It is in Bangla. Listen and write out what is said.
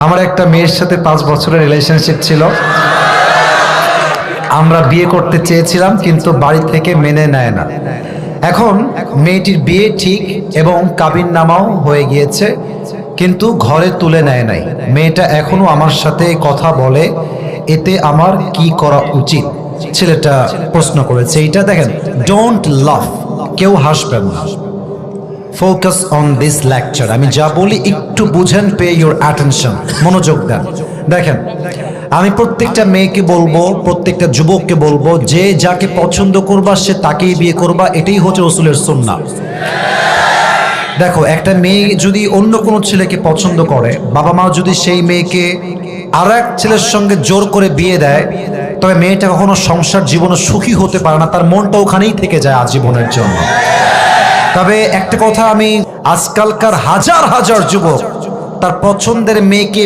আমার একটা মেয়ের সাথে 5 বছরের রিলেশনশিপ ছিল। আমরা বিয়ে করতে চেয়েছিলাম কিন্তু বাড়ি থেকে মেনে নেয় না। এখন মেয়েটির বিয়ে ঠিক এবং কাবিননামাও হয়ে গিয়েছে, কিন্তু ঘরে তুলে নেয় নাই। মেয়েটা এখনো আমার সাথে কথা বলে, এতে আমার কি করা উচিত? ছেলেটা প্রশ্ন করেছে। এইটা দেখেন, ডোন্ট লাফ, কেউ হাসবেন না। Focus on this lecture. আমি যা বলি একটু বুঝেন, পে ইউর অ্যাটেনশন, মনোযোগ দেন। দেখেন, আমি প্রত্যেকটা মেয়েকে বলবো, প্রত্যেকটা যুবককে বলবো, যে যাকে পছন্দ করবা সে তাকেই বিয়ে করবা। এটাই হচ্ছে রাসূলের সুন্নাহ। দেখো, একটা মেয়ে যদি অন্য কোনো ছেলেকে পছন্দ করে, বাবা মা যদি সেই মেয়েকে আর এক ছেলের সঙ্গে জোর করে বিয়ে দেয়, তবে মেয়েটা কখনো সংসার জীবনে সুখী হতে পারে না, তার মনটা ওখানেই থেকে যায় আজীবনের জন্য। তবে একটা কথা, আমি আজকালকার হাজার হাজার যুবক তার পছন্দের মেয়েকে